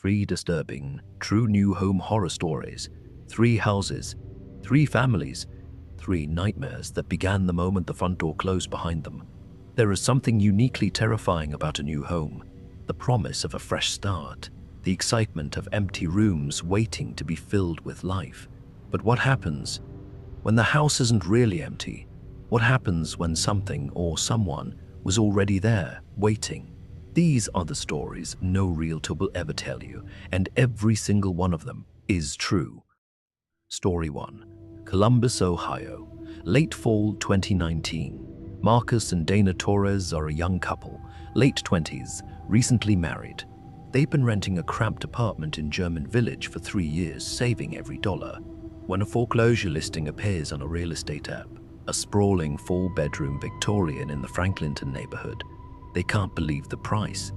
3 disturbing, true new home horror stories, 3 houses, 3 families, 3 nightmares that began the moment the front door closed behind them. There is something uniquely terrifying about a new home, the promise of a fresh start, the excitement of empty rooms waiting to be filled with life. But what happens when the house isn't really empty? What happens when something or someone was already there, waiting? These are the stories no realtor will ever tell you, and every single one of them is true. Story 1. Columbus, Ohio. Late fall 2019. Marcus and Dana Torres are a young couple, late 20s, recently married. They've been renting a cramped apartment in German Village for 3 years, saving every dollar. When a foreclosure listing appears on a real estate app, a sprawling 4-bedroom Victorian in the Franklinton neighborhood, they can't believe the price.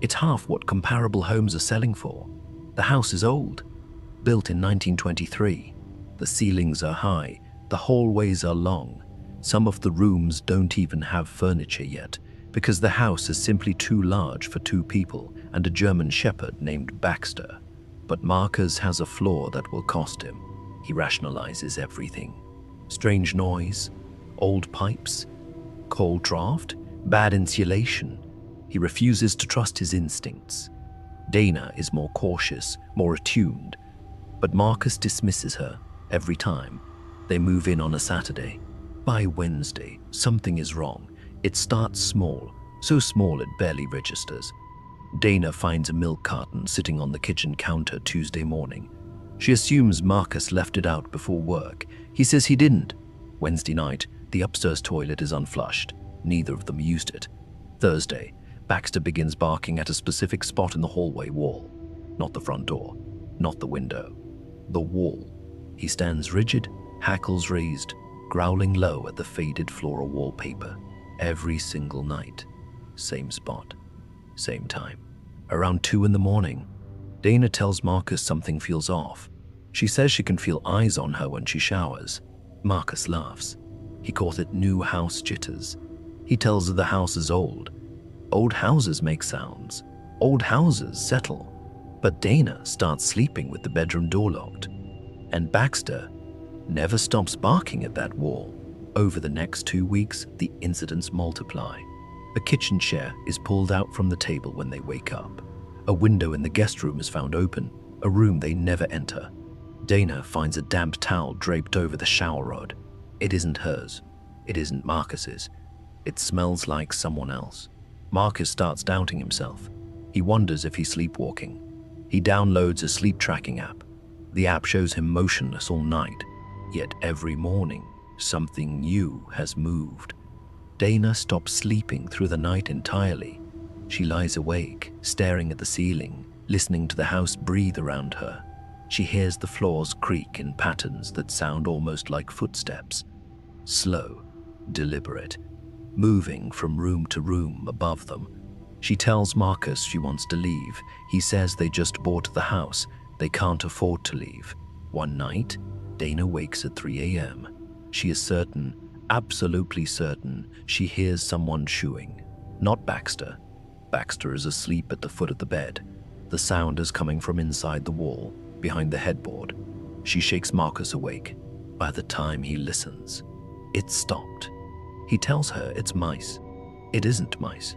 It's half what comparable homes are selling for. The house is old, built in 1923. The ceilings are high, the hallways are long. Some of the rooms don't even have furniture yet, because the house is simply too large for 2 people and a German shepherd named Baxter. But Marcus has a flaw that will cost him. He rationalizes everything. Strange noise, old pipes, cold draft, bad insulation. He refuses to trust his instincts. Dana is more cautious, more attuned, but Marcus dismisses her every time. They move in on a Saturday. By Wednesday, something is wrong. It starts small, so small it barely registers. Dana finds a milk carton sitting on the kitchen counter Tuesday morning. She assumes Marcus left it out before work. He says he didn't. Wednesday night, the upstairs toilet is unflushed. Neither of them used it. Thursday, Baxter begins barking at a specific spot in the hallway wall. Not the front door, not the window, the wall. He stands rigid, hackles raised, growling low at the faded floral wallpaper. Every single night. Same spot, same time. Around 2 in the morning, Dana tells Marcus something feels off. She says she can feel eyes on her when she showers. Marcus laughs. He calls it new house jitters. He tells her the house is old. Old houses make sounds. Old houses settle. But Dana starts sleeping with the bedroom door locked. And Baxter never stops barking at that wall. Over the next 2 weeks, the incidents multiply. A kitchen chair is pulled out from the table when they wake up. A window in the guest room is found open, a room they never enter. Dana finds a damp towel draped over the shower rod. It isn't hers. It isn't Marcus's. It smells like someone else. Marcus starts doubting himself. He wonders if he's sleepwalking. He downloads a sleep tracking app. The app shows him motionless all night, yet every morning, something new has moved. Dana stops sleeping through the night entirely. She lies awake, staring at the ceiling, listening to the house breathe around her. She hears the floors creak in patterns that sound almost like footsteps. Slow, deliberate, moving from room to room above them. She tells Marcus she wants to leave. He says they just bought the house. They can't afford to leave. One night, Dana wakes at 3 a.m. She is certain, absolutely certain, she hears someone chewing. Not Baxter. Baxter is asleep at the foot of the bed. The sound is coming from inside the wall, behind the headboard. She shakes Marcus awake. By the time he listens, it's stopped. He tells her it's mice. It isn't mice.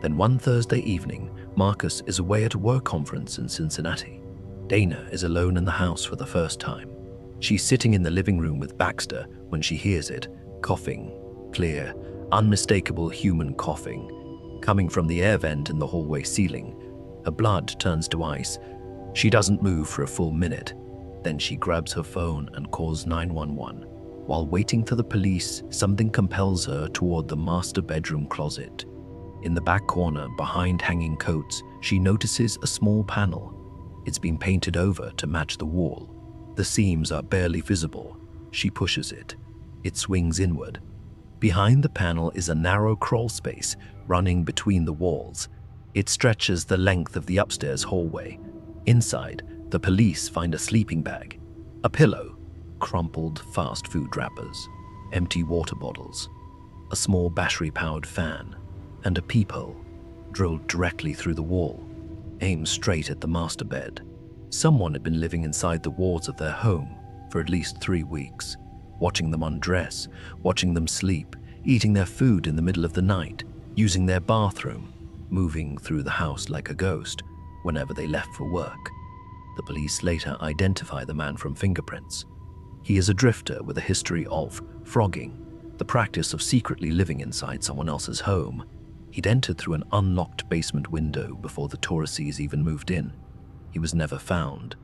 Then one Thursday evening, Marcus is away at a work conference in Cincinnati. Dana is alone in the house for the first time. She's sitting in the living room with Baxter when she hears it, coughing, clear, unmistakable human coughing, coming from the air vent in the hallway ceiling. Her blood turns to ice. She doesn't move for a full minute. Then she grabs her phone and calls 911. While waiting for the police, something compels her toward the master bedroom closet. In the back corner, behind hanging coats, she notices a small panel. It's been painted over to match the wall. The seams are barely visible. She pushes it. It swings inward. Behind the panel is a narrow crawl space running between the walls. It stretches the length of the upstairs hallway. Inside, the police find a sleeping bag, a pillow, crumpled fast food wrappers, empty water bottles, a small battery-powered fan, and a peephole drilled directly through the wall. aimed straight at the master bed. Someone had been living inside the walls of their home for at least 3 weeks, watching them undress, watching them sleep, eating their food in the middle of the night, using their bathroom, moving through the house like a ghost whenever they left for work. The police later identify the man from fingerprints. He is a drifter with a history of phrogging, the practice of secretly living inside someone else's home. He'd entered through an unlocked basement window before the Tauruses even moved in. He was never found.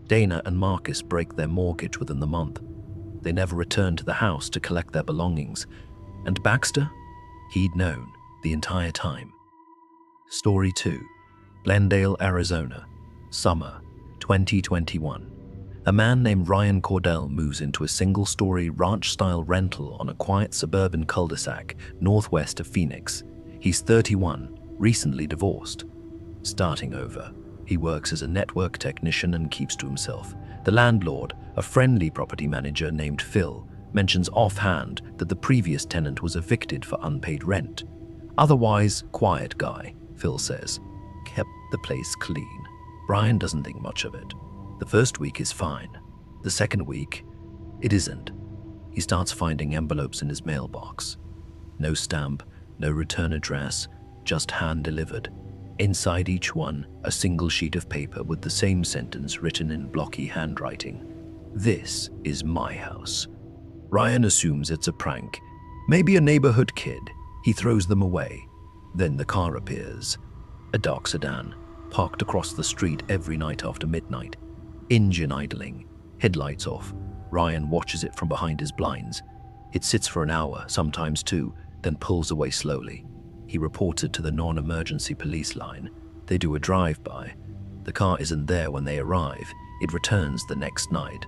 Dana and Marcus break their mortgage within the month. They never returned to the house to collect their belongings. And Baxter? He'd known the entire time. Story 2. Glendale, Arizona. Summer 2021. A man named Ryan Cordell moves into a single-story ranch-style rental on a quiet suburban cul-de-sac northwest of Phoenix. He's 31, recently divorced. Starting over, he works as a network technician and keeps to himself. The landlord, a friendly property manager named Phil, mentions offhand that the previous tenant was evicted for unpaid rent. Otherwise, quiet guy, Phil says. Kept the place clean. Brian doesn't think much of it. The first week is fine. The second week, it isn't. He starts finding envelopes in his mailbox. No stamp, no return address, just hand-delivered. Inside each one, a single sheet of paper with the same sentence written in blocky handwriting. This is my house. Ryan assumes it's a prank. Maybe a neighborhood kid. He throws them away. Then the car appears. A dark sedan, parked across the street every night after midnight. Engine idling, headlights off. Ryan watches it from behind his blinds. It sits for an hour, sometimes 2, then pulls away slowly. He reports it to the non-emergency police line. They do a drive-by. The car isn't there when they arrive. It returns the next night.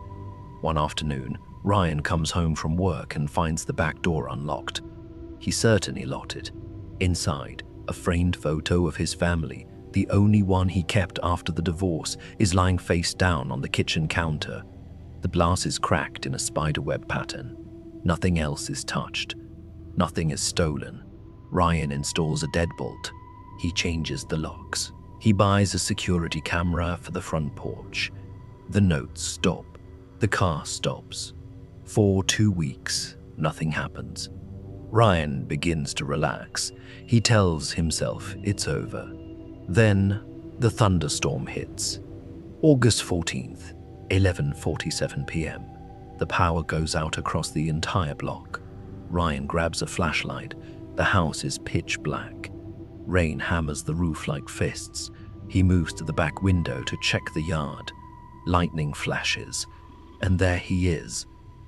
One afternoon, Ryan comes home from work and finds the back door unlocked. He's certain he locked it. Inside, a framed photo of his family, the only one he kept after the divorce, is lying face down on the kitchen counter. The glass is cracked in a spiderweb pattern. Nothing else is touched. Nothing is stolen. Ryan installs a deadbolt. He changes the locks. He buys a security camera for the front porch. The notes stop. The car stops. For 2 weeks, nothing happens. Ryan begins to relax. He tells himself it's over. Then, the thunderstorm hits. August 14th, 11:47 p.m. The power goes out across the entire block. Ryan grabs a flashlight. The house is pitch black. Rain hammers the roof like fists. He moves to the back window to check the yard. Lightning flashes. And there he is,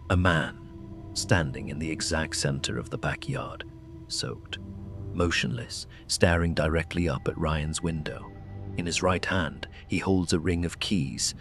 a man, standing in the exact center of the backyard, soaked, motionless, staring directly up at Ryan's window. In his right hand, he holds a ring of keys.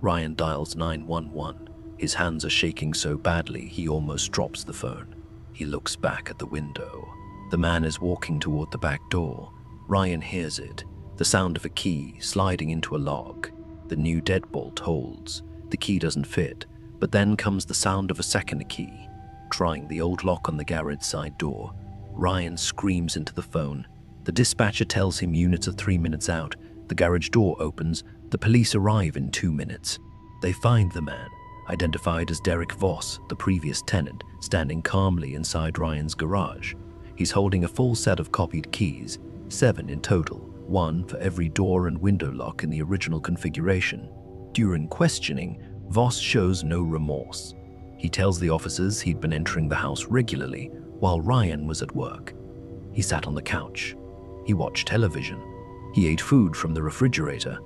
Ryan dials 911. His hands are shaking so badly he almost drops the phone. He looks back at the window. The man is walking toward the back door. Ryan hears it, the sound of a key sliding into a lock. The new deadbolt holds. The key doesn't fit, but then comes the sound of a second key. Trying the old lock on the garage side door, Ryan screams into the phone. The dispatcher tells him units are 3 minutes out. The garage door opens. The police arrive in 2 minutes. They find the man, identified as Derek Voss, the previous tenant, standing calmly inside Ryan's garage. He's holding a full set of copied keys, 7 in total, 1 for every door and window lock in the original configuration. During questioning, Voss shows no remorse. He tells the officers he'd been entering the house regularly while Ryan was at work. He sat on the couch. He watched television. He ate food from the refrigerator.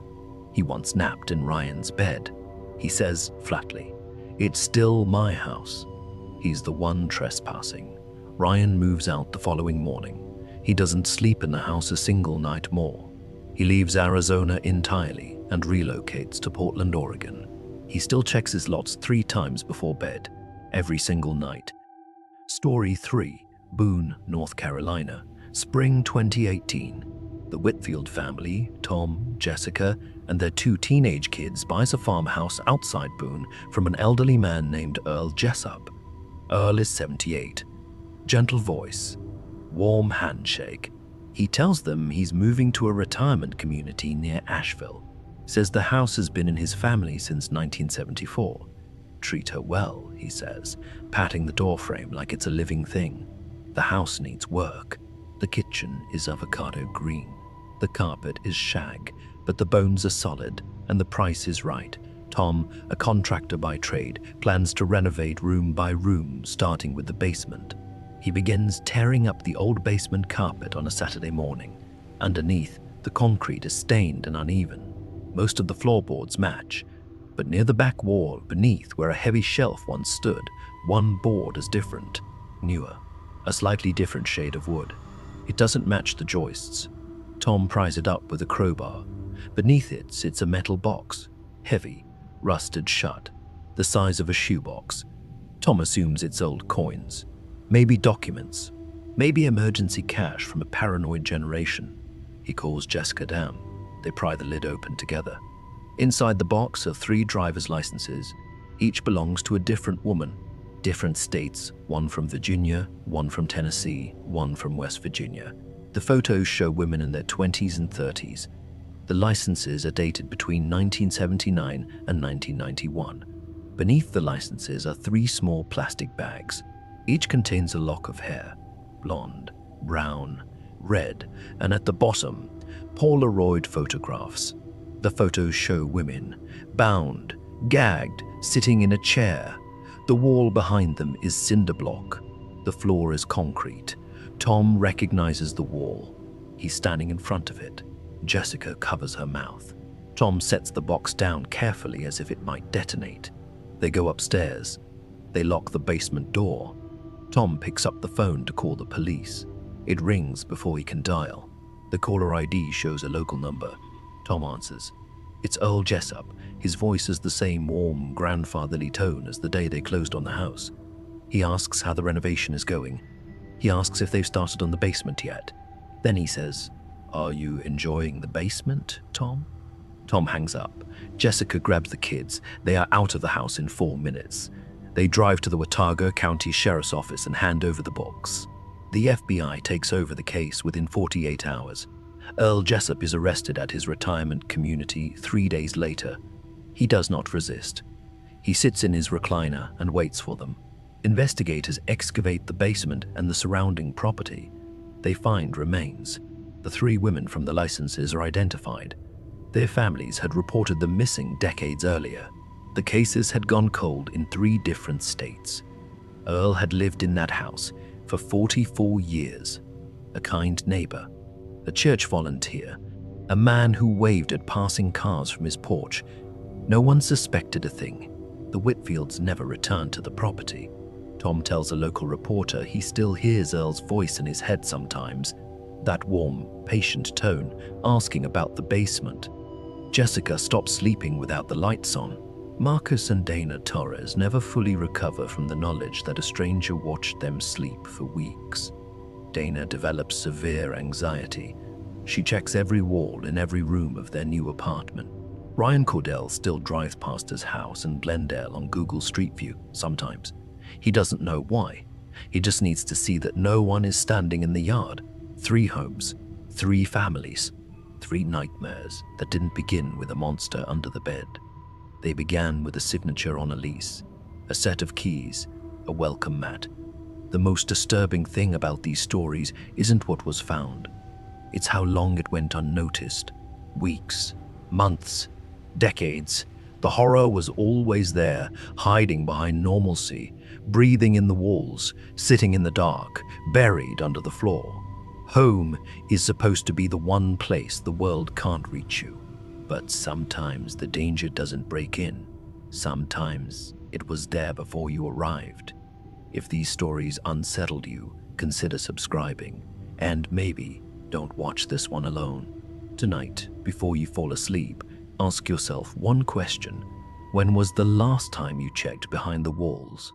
He once napped in Ryan's bed. He says flatly, "It's still my house." He's the one trespassing. Ryan moves out the following morning. He doesn't sleep in the house a single night more. He leaves Arizona entirely and relocates to Portland, Oregon. He still checks his lots 3 times before bed, every single night. Story 3, Boone, North Carolina, spring 2018. The Whitfield family, Tom, Jessica, and their 2 teenage kids buys a farmhouse outside Boone from an elderly man named Earl Jessup. Earl is 78. Gentle voice, warm handshake, He tells them he's moving to a retirement community near Asheville. Says the house has been in his family since 1974. Treat her well, he says, patting the doorframe like it's a living thing. The house needs work. The kitchen is avocado green. The carpet is shag, but the bones are solid and the price is right. Tom, a contractor by trade, plans to renovate room by room, starting with the basement. He begins tearing up the old basement carpet on a Saturday morning. Underneath, the concrete is stained and uneven. Most of the floorboards match, but near the back wall beneath where a heavy shelf once stood, one board is different, newer, a slightly different shade of wood. It doesn't match the joists. Tom pries it up with a crowbar. Beneath it sits a metal box, heavy, rusted shut, the size of a shoebox. Tom assumes it's old coins, maybe documents, maybe emergency cash from a paranoid generation. He calls Jessica down. They pry the lid open together. Inside the box are 3 driver's licenses. Each belongs to a different woman. Different states, one from Virginia, one from Tennessee, one from West Virginia. The photos show women in their 20s and 30s. The licenses are dated between 1979 and 1991. Beneath the licenses are 3 small plastic bags. Each contains a lock of hair, blonde, brown, red, and at the bottom, Polaroid photographs. The photos show women, bound, gagged, sitting in a chair. The wall behind them is cinder block. The floor is concrete. Tom recognizes the wall. He's standing in front of it. Jessica covers her mouth. Tom sets the box down carefully as if it might detonate. They go upstairs. They lock the basement door. Tom picks up the phone to call the police. It rings before he can dial. The caller ID shows a local number. Tom answers. It's Earl Jessup. His voice is the same warm, grandfatherly tone as the day they closed on the house. He asks how the renovation is going. He asks if they've started on the basement yet. Then he says, "Are you enjoying the basement, Tom?" Tom hangs up. Jessica grabs the kids. They are out of the house in 4 minutes. They drive to the Watauga County Sheriff's Office and hand over the books. The FBI takes over the case within 48 hours. Earl Jessup is arrested at his retirement community 3 days later. He does not resist. He sits in his recliner and waits for them. Investigators excavate the basement and the surrounding property. They find remains. The 3 women from the licenses are identified. Their families had reported them missing decades earlier. The cases had gone cold in 3 different states. Earl had lived in that house for 44 years. A kind neighbor, a church volunteer, a man who waved at passing cars from his porch. No one suspected a thing. The Whitfields never returned to the property. Tom tells a local reporter he still hears Earl's voice in his head sometimes, that warm, patient tone, asking about the basement. Jessica stops sleeping without the lights on. Marcus and Dana Torres never fully recover from the knowledge that a stranger watched them sleep for weeks. Dana develops severe anxiety. She checks every wall in every room of their new apartment. Ryan Cordell still drives past his house in Glendale on Google Street View sometimes. He doesn't know why. He just needs to see that no one is standing in the yard. 3 homes, 3 families, 3 nightmares that didn't begin with a monster under the bed. They began with a signature on a lease, a set of keys, a welcome mat. The most disturbing thing about these stories isn't what was found. It's how long it went unnoticed. Weeks, months, decades. The horror was always there, hiding behind normalcy, breathing in the walls, sitting in the dark, buried under the floor. Home is supposed to be the one place the world can't reach you. But sometimes the danger doesn't break in. Sometimes it was there before you arrived. If these stories unsettled you, consider subscribing. And maybe don't watch this one alone. Tonight, before you fall asleep, ask yourself one question. When was the last time you checked behind the walls?